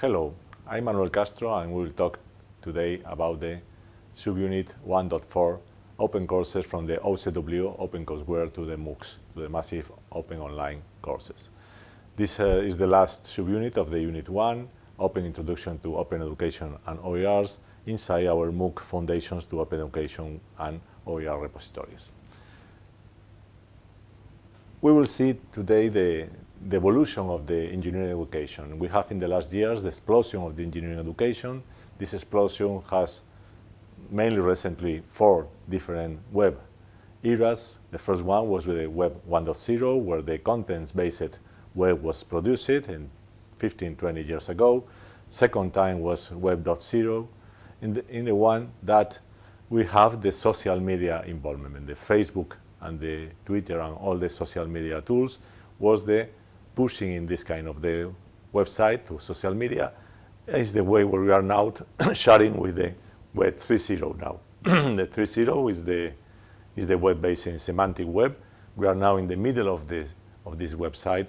Hello, I'm Manuel Castro and we will talk today about the subunit 1.4 open courses from the OCW Open Courseware to the MOOCs, to the massive open online courses. This is the last subunit of the Unit 1, Open Introduction to Open Education and OERs, inside our MOOC Foundations to Open Education and OER repositories. We will see today the evolution of the engineering education. We have in the last years the explosion of the engineering education. This explosion has mainly recently 4 different web eras. The first one was with the Web 1.0, where the contents-based web was produced in 15, 20 years ago. Second time was Web 0.0, in the one that we have the social media involvement. The Facebook and the Twitter and all the social media tools was the pushing in this kind of the website to social media is the way where we are now sharing with the Web 3.0 now. The 3.0 is the web-based in semantic web. We are now in the middle of this website,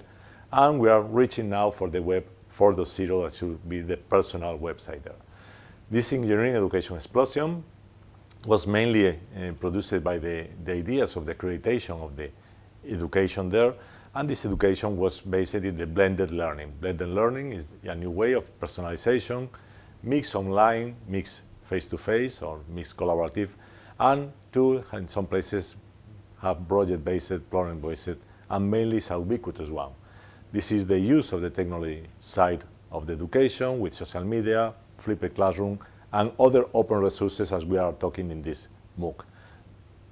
and we are reaching now for the Web 4.0 that should be the personal website there. This engineering education explosion was mainly produced by the ideas of the accreditation of the education there, and this education was based in the blended learning. Blended learning is a new way of personalization, mixed online, mixed face-to-face or mixed collaborative, and in some places have project-based, problem-based, and mainly is a ubiquitous one. This is the use of the technology side of the education with social media, flipped classroom, and other open resources as we are talking in this MOOC.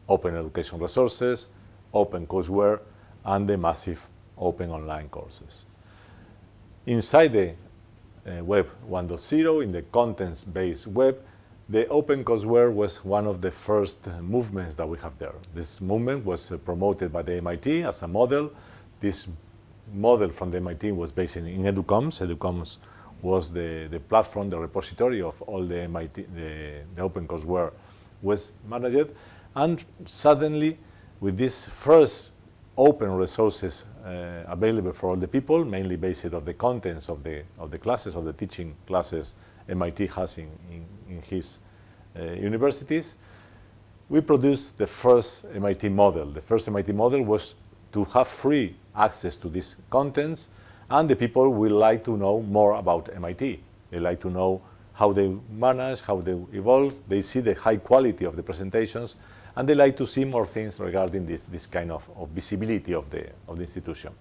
Open education resources, Open Courseware, and the massive open online courses. Inside the Web 1.0, in the contents-based web, the Open Courseware was one of the first movements that we have there. This movement was promoted by the MIT as a model. This model from the MIT was based in EduComs. EduComs was the platform, the repository of all the MIT, the Open Courseware was managed. And suddenly, with this first open resources available for all the people, mainly based on the contents of the classes, of the teaching classes MIT has in his universities, we produced the first MIT model. The first MIT model was to have free access to these contents, and the people will like to know more about MIT. They like to know how they manage, how they evolve. They see the high quality of the presentations, and they like to see more things regarding this kind of visibility of the institution.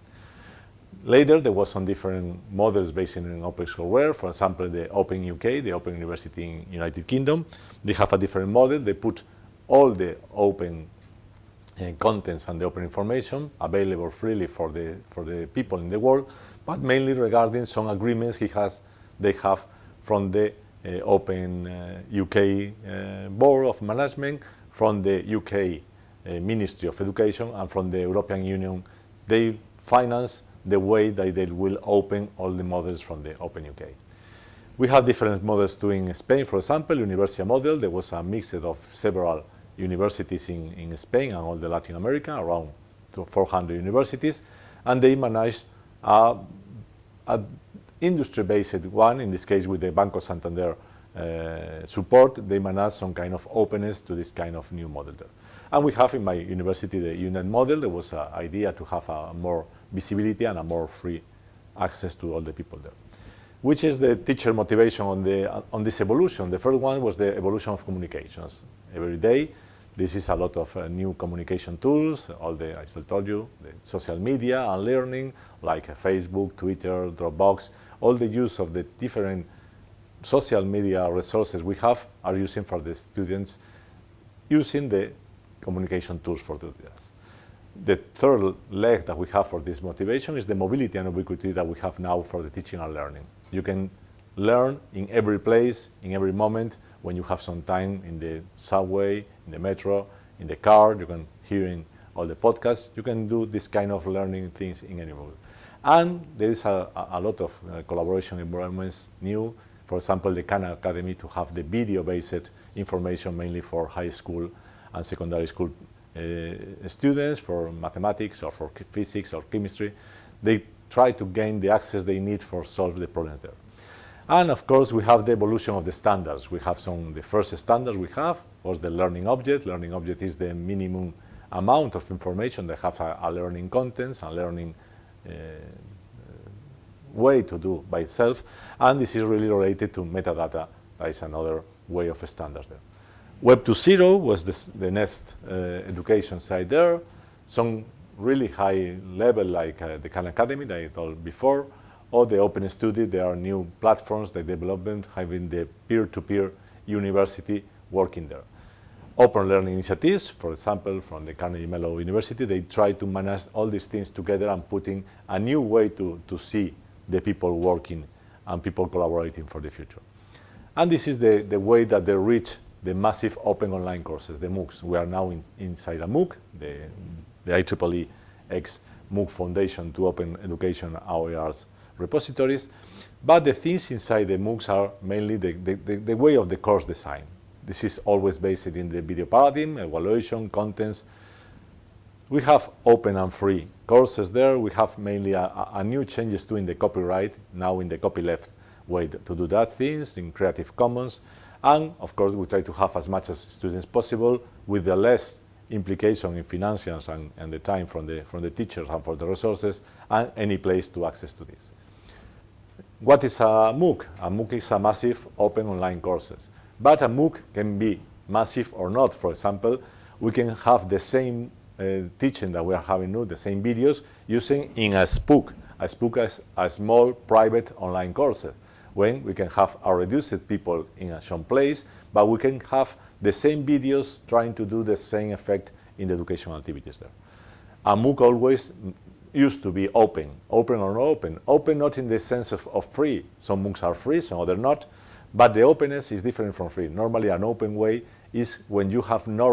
Later, there was some different models based in Open Courseware. For example, the Open UK, the Open University in United Kingdom. They have a different model. They put all the open contents and the open information available freely for the people in the world, but mainly regarding some agreements they have from the Open UK Board of Management, from the UK Ministry of Education, and from the European Union. They finance the way that they will open all the models from the Open UK. We have different models too in Spain. For example, Universia model, there was a mix of several universities in Spain and all the Latin America, around 400 universities, and they managed an industry-based one, in this case with the Banco Santander support. They manage some kind of openness to this kind of new model there. And we have in my university the UNED model. There was an idea to have a more visibility and a more free access to all the people there. Which is the teacher motivation on this evolution? The first one was the evolution of communications. Every day, this is a lot of new communication tools, I still told you, the social media and learning, like Facebook, Twitter, Dropbox, all the use of the different social media resources we have are using for the students, using the communication tools for the students. The third leg that we have for this motivation is the mobility and ubiquity that we have now for the teaching and learning. You can learn in every place, in every moment, when you have some time in the subway, in the metro, in the car, you can hear in all the podcasts, you can do this kind of learning things in any moment. And there is a lot of collaboration environments new. For example, the Khan Academy to have the video-based information mainly for high school and secondary school students for mathematics or for physics or chemistry. They try to gain the access they need for solve the problems there. And of course, we have the evolution of the standards. We have the first standard we have was the learning object. Learning object is the minimum amount of information that have a learning contents and learning way to do by itself. And this is really related to metadata. That is another way of standards there. Web 2.0 was the next education side there. Some really high level like the Khan Academy that I told before, or the Open Study. There are new platforms that development having the peer-to-peer university working there. Open learning initiatives, for example, from the Carnegie Mellon University, they try to manage all these things together and putting a new way to see the people working and people collaborating for the future. And this is the way that they reach the massive open online courses, the MOOCs. We are now inside a MOOC, the IEEE X MOOC Foundation to Open Education OERs repositories. But the things inside the MOOCs are mainly the way of the course design. This is always based in the video paradigm, evaluation, contents. We have open and free courses there. We have mainly a new changes to in the copyright, now in the copyleft way to do that things, in Creative Commons. And of course, we try to have as much as students possible with the less implication in financials and the time from the teachers and for the resources and any place to access to this. What is a MOOC? A MOOC is a massive open online courses. But a MOOC can be massive or not. For example, we can have the same teaching that we are having now, the same videos, using in a SPOOC. A SPOOC is a small private online course, when we can have a reduced people in some place, but we can have the same videos trying to do the same effect in the educational activities there. A MOOC always used to be open or not open. Open not in the sense of free. Some MOOCs are free, some other not. But the openness is different from free. Normally, an open way is when you have no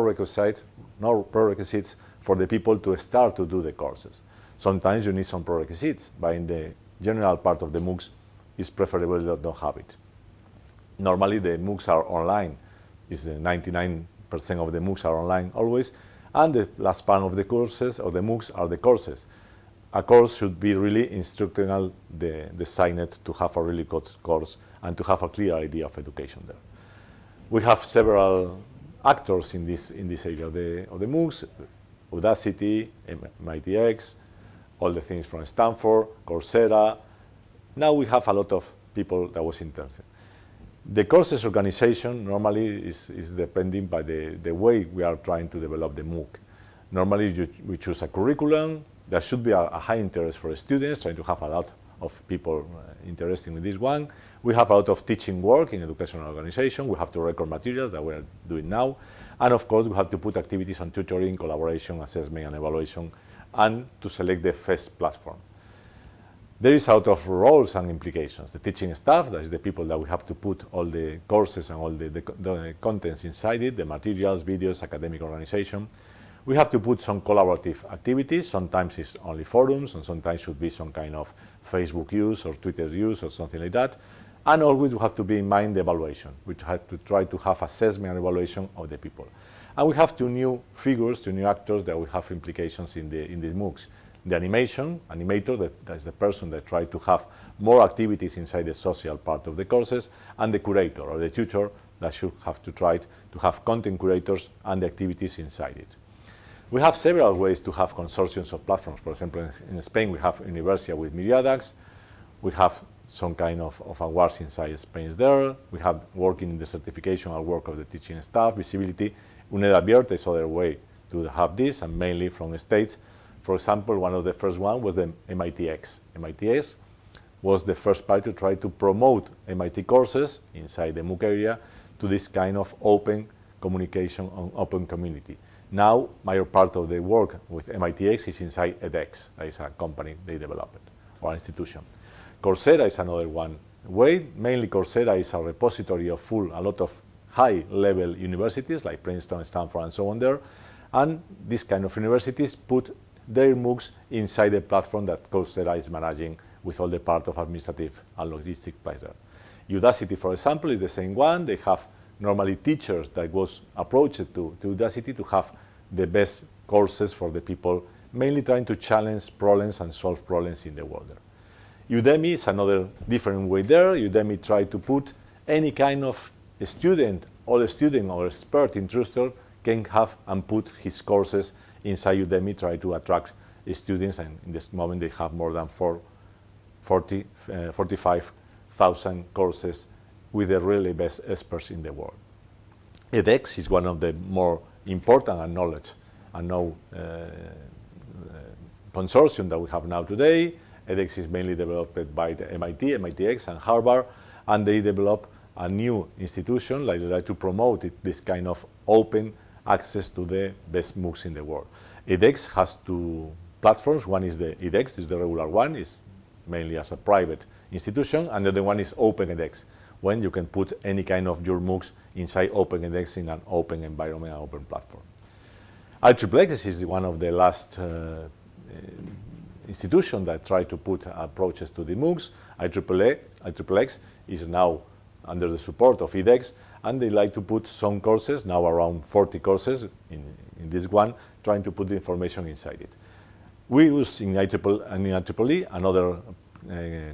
prerequisites for the people to start to do the courses. Sometimes you need some prerequisites, but in the general part of the MOOCs, it's preferable that don't have it. Normally, the MOOCs are online. 99% of the MOOCs are online always, and the last part of the courses or the MOOCs are the courses. A course should be really instructional, designed to have a really good course and to have a clear idea of education there. We have several actors in this area of the MOOCs, Udacity, MITx, all the things from Stanford, Coursera. Now we have a lot of people that was interested. The courses organization normally is depending by the way we are trying to develop the MOOC. Normally we choose a curriculum. There should be a high interest for students, trying to have a lot of people interested in this one. We have a lot of teaching work in educational organization. We have to record materials that we are doing now. And of course, we have to put activities on tutoring, collaboration, assessment, and evaluation, and to select the best platform. There is a lot of roles and implications. The teaching staff, that is the people that we have to put all the courses and all the contents inside it, the materials, videos, academic organization. We have to put some collaborative activities. Sometimes it's only forums, and sometimes should be some kind of Facebook use or Twitter use or something like that. And always we have to be in mind the evaluation. We have to try to have assessment and evaluation of the people. And we have two new figures, two new actors that will have implications in the MOOCs. The animator, that is the person that tries to have more activities inside the social part of the courses, and the curator or the tutor that should have to try to have content curators and the activities inside it. We have several ways to have consortiums of platforms. For example, in Spain, we have Universia with Myriadax. We have some kind of awards inside Spain there. We have working in the certification and work of the teaching staff, visibility. UNED Abierta is other way to have this, and mainly from the States. For example, one of the first one was the MITx. MITx was the first part to try to promote MIT courses inside the MOOC area to this kind of open communication on open community. Now, major part of the work with MITx is inside edX. That is a company they developed, or an institution. Coursera is another one way. Mainly Coursera is a repository of a lot of high-level universities like Princeton, Stanford, and so on there. And these kind of universities put their MOOCs inside the platform that Coursera is managing with all the part of administrative and logistic pleasure. Udacity, for example, is the same one. They have normally teachers that was approached to Udacity to have the best courses for the people, mainly trying to challenge problems and solve problems in the world there. Udemy is another different way there. Udemy try to put any kind of student or expert instructor can have and put his courses inside Udemy, try to attract students, and in this moment they have more than 45,000 courses with the really best experts in the world. edX is one of the more important and knowledge and know consortium that we have now today. edX is mainly developed by the MITx and Harvard, and they develop a new institution like to promote this kind of open access to the best MOOCs in the world. edX has two platforms. One is the edX, is the regular one, is mainly as a private institution, and the other one is Open edX, when you can put any kind of your MOOCs inside Open edX in an open environment, an open platform. IXXX is one of the last institutions that try to put approaches to the MOOCs. IXXX is now under the support of edX, and they like to put some courses, now around 40 courses in this one, trying to put the information inside it. We use in IEEE another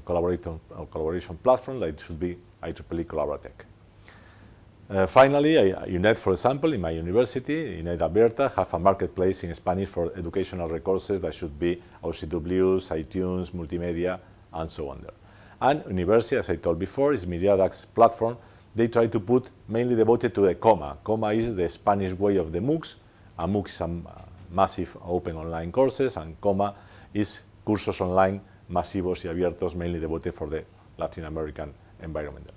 collaboration platform that should be IEEE Collaboratech. Finally, UNED, for example, in my university, UNED Abierta, have a marketplace in Spanish for educational resources that should be OCWs, iTunes, multimedia, and so on there. And University, as I told before, is Miriada's platform. They try to put mainly devoted to the COMA. COMA is the Spanish way of the MOOCs. A MOOC is a massive open online courses, and COMA is cursos online masivos y abiertos, mainly devoted for the Latin American environment.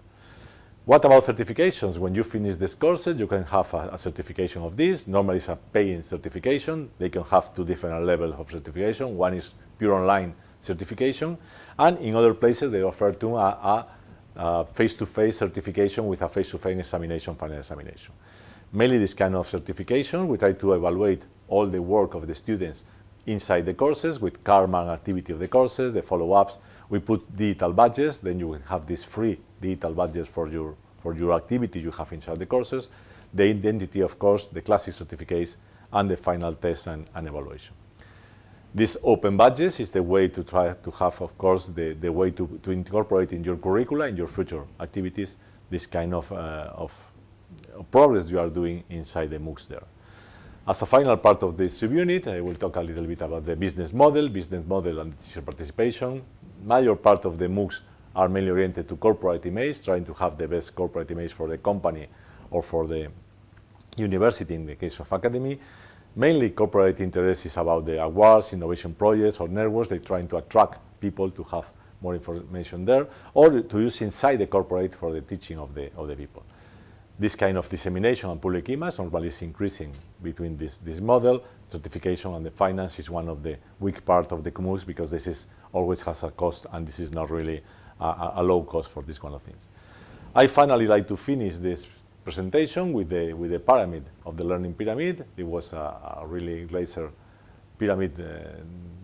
What about certifications? When you finish these courses, you can have a certification of this. Normally it's a paying certification. They can have two different levels of certification. One is pure online certification, and in other places they offer to a face-to-face certification with a face-to-face examination, final examination. Mainly this kind of certification, we try to evaluate all the work of the students inside the courses with karma and activity of the courses, the follow-ups. We put digital badges, then you will have these free digital badges for your activity you have inside the courses, the identity, of course, the classic certificates, and the final test and evaluation. These open badges is the way to try to have, of course, the way to incorporate in your curricula, in your future activities, this kind of progress you are doing inside the MOOCs there. As a final part of this subunit, I will talk a little bit about the business model and teacher participation. Major part of the MOOCs are mainly oriented to corporate image, trying to have the best corporate image for the company or for the university in the case of academy. Mainly corporate interest is about the awards, innovation projects, or networks. They're trying to attract people to have more information there, or to use inside the corporate for the teaching of the people. This kind of dissemination and public image normally is increasing between this model. Certification and the finance is one of the weak part of the MOOCs, because this is always has a cost, and this is not really a low cost for this kind of things. I finally like to finish this presentation with the pyramid of the learning pyramid. It was a really laser pyramid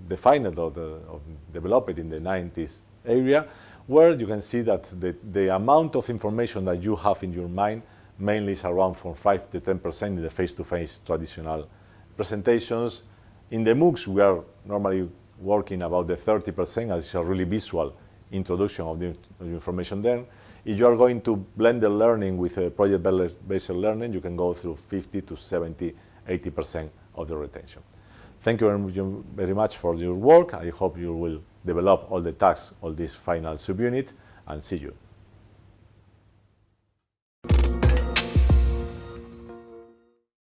defined or developed in the 90s area, where you can see that the amount of information that you have in your mind mainly is around from 5 to 10% in the face-to-face traditional presentations. In the MOOCs, we are normally working about the 30%, as it's a really visual introduction of the information there. If you are going to blend the learning with project-based learning, you can go through 50 to 70, 80% of the retention. Thank you very much for your work. I hope you will develop all the tasks of this final subunit, and see you.